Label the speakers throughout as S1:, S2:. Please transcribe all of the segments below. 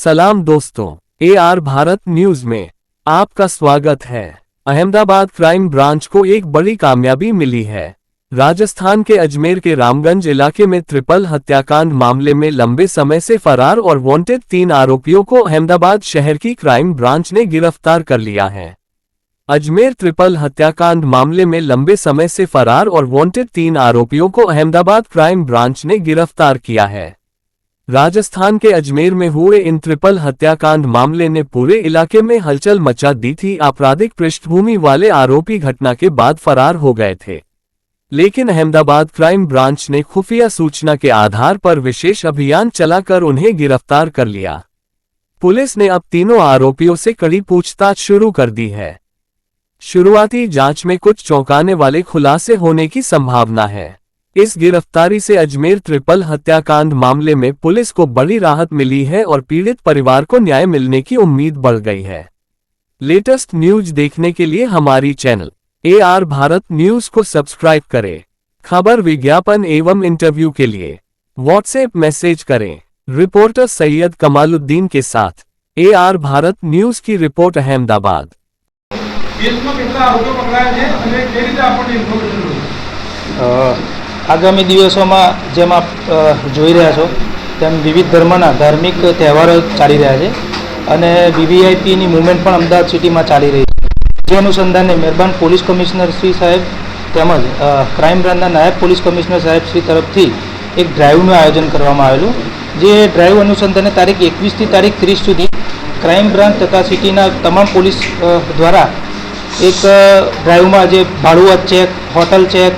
S1: सलाम दोस्तों, AR Bharat news में आपका स्वागत है। अहमदाबाद क्राइम ब्रांच को एक बड़ी कामयाबी मिली है। राजस्थान के अजमेर के रामगंज इलाके में ट्रिपल हत्याकांड मामले में लंबे समय से फरार और वांटेड 3 आरोपियों को अहमदाबाद शहर की क्राइम ब्रांच ने गिरफ्तार कर लिया है। अजमेर ट्रिपल हत्याकांड मामले में लंबे समय से फरार और वांटेड 3 आरोपियों को अहमदाबाद क्राइम ब्रांच ने गिरफ्तार किया है। राजस्थान के अजमेर में हुए इन ट्रिपल हत्याकांड मामले ने पूरे इलाके में हलचल मचा दी थी। आपराधिक पृष्ठभूमि वाले आरोपी घटना के बाद फरार हो गए थे, लेकिन अहमदाबाद क्राइम ब्रांच ने खुफिया सूचना के आधार पर विशेष अभियान चलाकर उन्हें गिरफ्तार कर लिया। पुलिस ने अब तीनों आरोपियों से कड़ी पूछताछ शुरू कर दी है। शुरुआती जांच में कुछ चौंकाने वाले खुलासे होने की संभावना है। इस गिरफ्तारी से अजमेर ट्रिपल हत्याकांड मामले में पुलिस को बड़ी राहत मिली है और पीड़ित परिवार को न्याय मिलने की उम्मीद बढ़ गई है। लेटेस्ट न्यूज देखने के लिए हमारी चैनल AR भारत न्यूज को सब्सक्राइब करें। खबर, विज्ञापन एवं इंटरव्यू के लिए व्हाट्सएप मैसेज करें। रिपोर्टर सैयद कमालुद्दीन के साथ AR भारत न्यूज की रिपोर्ट, अहमदाबाद।
S2: आगामी दिवसों जेम आप જોઈ રહ્યા છો તેમ વિવિધ ધર્મના ધાર્મિક તહેવારો ચાલી રહ્યા છે અને VVIPની મૂવમેન્ટ પણ અમદાવાદ સિટીમાં ચાલી રહી છે। જે અનુસંધાને મહેરબાન પોલીસ કમિશનર શ્રી સાહેબ તેમજ ક્રાઇમ બ્રાન્ચના નાયબ પોલીસ કમિશનર સાહેબ શ્રી તરફથી એક ડ્રાઈવનું આયોજન કરવામાં આવેલું। જે ડ્રાઈવ અનુસંધાને તારીખ 21 થી તારીખ 30 સુધી ક્રાઇમ બ્રાન્ચ તથા સિટીના તમામ પોલીસ દ્વારા એક ડ્રાઈવમાં જે ભાડુઆત ચેક, હોટલ ચેક,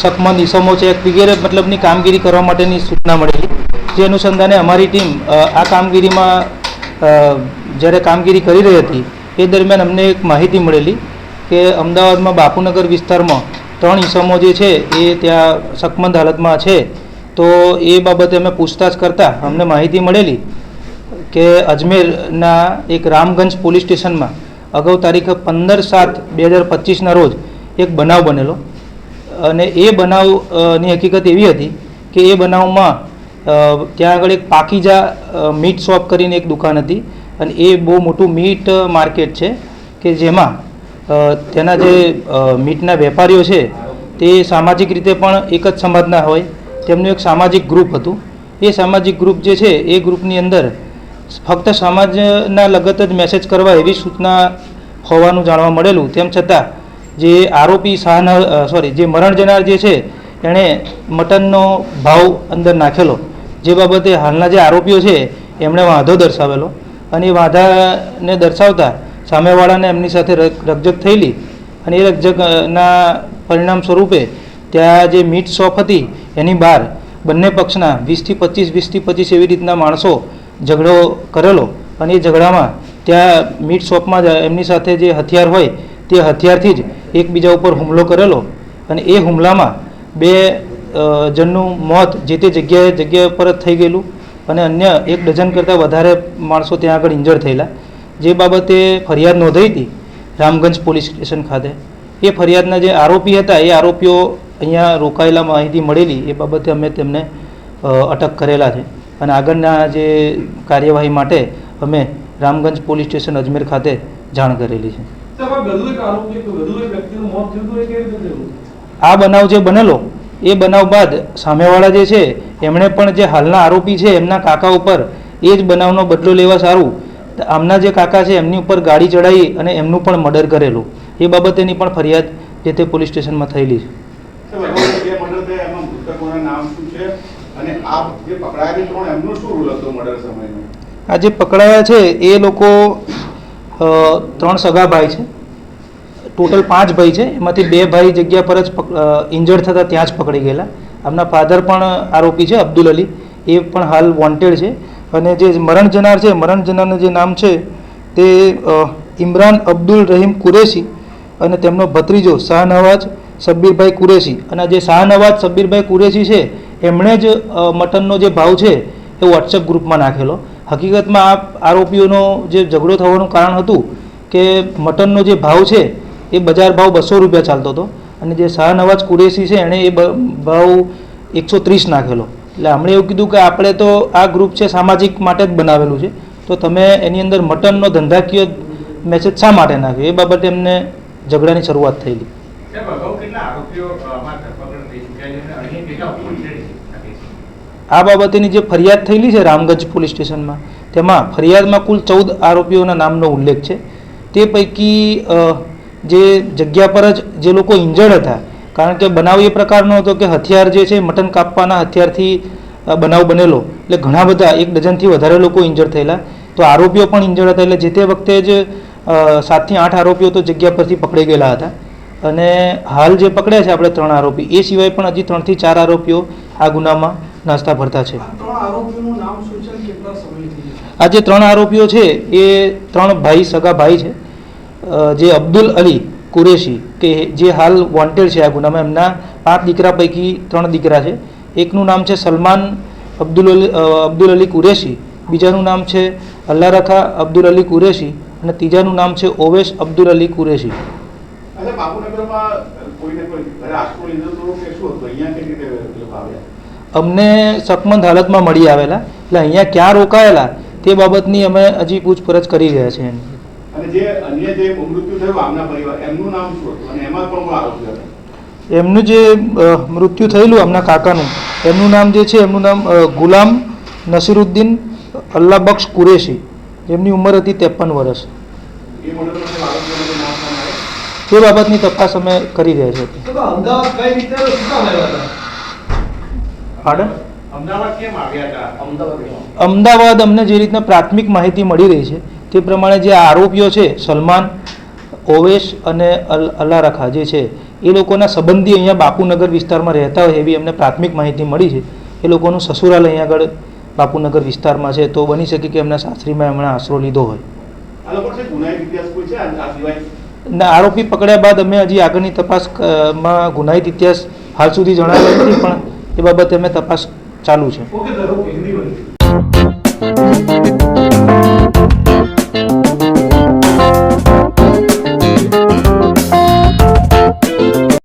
S2: શકમંદ ઇસમો ચેક વગેરે મતલબની કામગીરી કરવા માટેની સૂચના મળેલી। જે અનુસંધાને અમારી ટીમ આ કામગીરીમાં જ્યારે કામગીરી કરી રહી હતી એ દરમિયાન અમને એક માહિતી મળેલી કે અમદાવાદમાં બાપુનગર વિસ્તારમાં 3 ઇસમો જે છે એ ત્યાં શકમંદ હાલતમાં છે। તો એ બાબતે અમે પૂછતાછ કરતાં અમને માહિતી મળેલી કે અજમેરના એક રામગંજ પોલીસ સ્ટેશનમાં અગાઉ તારીખ 15/7/2025ના રોજ એક બનાવ બનેલો અને એ બનાવની હકીકત એવી હતી કે એ બનાવમાં ત્યાં આગળ એક પાકીજા મીટ શોપ કરીને એક દુકાન હતી અને એ બહુ મોટું મીટ માર્કેટ છે કે જેમાં તેના જે મીટના વેપારીઓ છે તે સામાજિક રીતે પણ એક જ સમાજના હોય। તેમનું એક સામાજિક ગ્રુપ હતું। એ સામાજિક ગ્રુપ જે છે એ ગ્રુપની અંદર ફક્ત સમાજના લગત જ મેસેજ કરવા એવી સૂચના હોવાનું જાણવા મળેલું। તેમ છતાં જે આરોપી જે મરણ જનાર જે છે એણે મટનનો ભાવ અંદર નાખેલો, જે બાબતે હાલના જે આરોપીઓ છે એમણે વાંધો દર્શાવેલો અને એ વાંધાને દર્શાવતા સામેવાળાને એમની સાથે રકઝક થયેલી અને એ રકઝકના પરિણામ સ્વરૂપે ત્યાં જે મીટ શોપ હતી એની બહાર બંને પક્ષના 20 થી 25 એવી રીતના માણસો ઝઘડો કરેલો અને એ ઝઘડામાં ત્યાં મીટ શોપમાં જ એમની સાથે જે હથિયાર હોય તે હથિયારથી જ એકબીજા ઉપર હુમલો કરેલો અને એ હુમલામાં 2 જણનું મોત જે તે જગ્યા પર જ થઈ ગયેલું અને અન્ય 1 ડઝન કરતાં વધારે માણસો ત્યાં આગળ ઇન્જર્ડ થયેલા। જે બાબતે ફરિયાદ નોંધાઈ હતી રામગંજ પોલીસ સ્ટેશન ખાતે। એ ફરિયાદના જે આરોપી હતા એ આરોપીઓ અહીંયા રોકાયેલા માહિતી મળેલી એ બાબતે અમે તેમને અટક કરેલા છે અને આગળના જે કાર્યવાહી માટે અમે રામગંજ પોલીસ સ્ટેશન અજમેર ખાતે જાણ કરેલી છે। આ બનાવ જે બનેલો એ બનાવ બાદ સામેવાળા જે છે એમણે પણ જે હાલના આરોપી છે એમના કાકા ઉપર એ જ બનાવનો બદલો લેવા સારું આમના જે કાકા છે એમની ઉપર ગાડી ચડાવી અને એમનું પણ મર્ડર કરેલું। એ બાબતેની પણ ફરિયાદ જે તે પોલીસ સ્ટેશનમાં થયેલી છે। આ જે પકડાયા છે એ લોકો 3 સગા ભાઈ છે। ટોટલ 5 ભાઈ છે, એમાંથી 2 ભાઈ જગ્યા પર જ ઇન્જર્ડ થતાં ત્યાં જ પકડી ગયેલા। આમના ફાધર પણ આરોપી છે અબ્દુલ અલી, એ પણ હાલ વોન્ટેડ છે। અને જે મરણ જનાર છે, મરણ જનારનું જે નામ છે તે ઇમરાન અબ્દુલ રહીમ કુરેશી અને તેમનો ભત્રીજો શાહનવાજ શબ્બીરભાઈ કુરેશી। અને જે શાહનવાજ શબ્બીરભાઈ કુરેશી છે એમણે જ મટનનો જે ભાવ છે એ વોટ્સએપ ગ્રુપમાં નાખેલો। હકીકતમાં આ આરોપીઓનો જે ઝઘડો થવાનું કારણ હતું કે મટનનો જે ભાવ છે એ બજાર ભાવ 200 રૂપિયા ચાલતો હતો અને જે શાહનવાજ કુરેશી છે એણે એ ભાવ 130 નાખેલો। એટલે હમણાં એવું કીધું કે આપણે તો આ ગ્રુપ છે સામાજિક માટે જ બનાવેલું છે તો તમે એની અંદર મટનનો ધંધાકીય મેસેજ શા માટે નાખ્યો, એ બાબતે એમને ઝઘડાની શરૂઆત થયેલી. આ બાબતેની જે ફરિયાદ થયેલી છે રામગંજ પોલીસ સ્ટેશનમાં, તેમાં ફરિયાદમાં કુલ 14 આરોપીઓના નામનો ઉલ્લેખ છે. તે પૈકી જે જગ્યા પર જ જે લોકો ઇન્જર્ડ હતા, કારણ કે બનાવ એ પ્રકારનો હતો કે હથિયાર જે છે મટન કાપવાના હથિયારથી બનાવ બનેલો, એટલે ઘણા બધા 1 ડઝનથી વધારે લોકો ઇન્જર્ડ થયેલા. તો આરોપીઓ પણ ઇન્જર્ડ હતા, એટલે જે તે વખતે જ 7 થી 8 આરોપીઓ તો જગ્યા પરથી પકડાઈ ગયેલા હતા. અને હાલ જે પકડ્યા છે આપણે 3 આરોપી, એ સિવાય પણ હજી 3 થી 4 આરોપીઓ આ ગુનામાં નાસ્તા ભરતા છે. આ જે 3 આરોપીઓ છે એ 3 ભાઈ, સગા ભાઈ છે. જે અબ્દુલ અલી કુરેશી કે જે હાલ વોન્ટેડ છે આ ગુનામાં, એમના 5 દીકરા પૈકી 3 દીકરા છે. એકનું નામ છે સલમાન અબ્દુલ અલી કુરેશી, બીજાનું નામ છે અલ્લાહ રખા અબ્દુલ અલી કુરેશી અને ત્રીજાનું નામ છે ઓવેશ અબ્દુલ અલી કુરેશી. અમને શકમંદ હાલતમાં મળી આવેલા, એટલે અહીંયા ક્યાં રોકાયેલા તે બાબતની અમે હજી પૂછપરછ કરી રહ્યા છીએ. એમનું જે મૃત્યુ થયેલું એમના કાકાનું, એમનું નામ જે છે એમનું નામ ગુલામ નસીરુદ્દીન અલ્લાહ બક્ષ કુરેશી, જેમની ઉંમર હતી 53 વર્ષ. તે બાબતની તપાસ અમે કરી રહ્યા છીએ. અમદાવાદ અમને જે રીતના પ્રાથમિક માહિતી મળી રહી છે તે પ્રમાણે જે આરોપીઓ છે સલમાન, ઓવેશ અને અલ્લાહ રખા જે છે એ લોકોના સંબંધી અહીંયા બાપુનગર વિસ્તારમાં રહેતા હોય એવી અમને પ્રાથમિક માહિતી મળી છે. એ લોકોનું સસુરાલ અહીંયા આગળ બાપુનગર વિસ્તારમાં છે, તો બની શકે કે એમના સાસરીમાં એમણે આશરો લીધો હોય. ના, આરોપી પકડ્યા બાદ અમે હજી આગળની તપાસમાં ગુનાહિત ઇતિહાસ હાલ સુધી જણાવ્યો નથી, પણ એ બાબતે અમે તપાસ ચાલુ છે.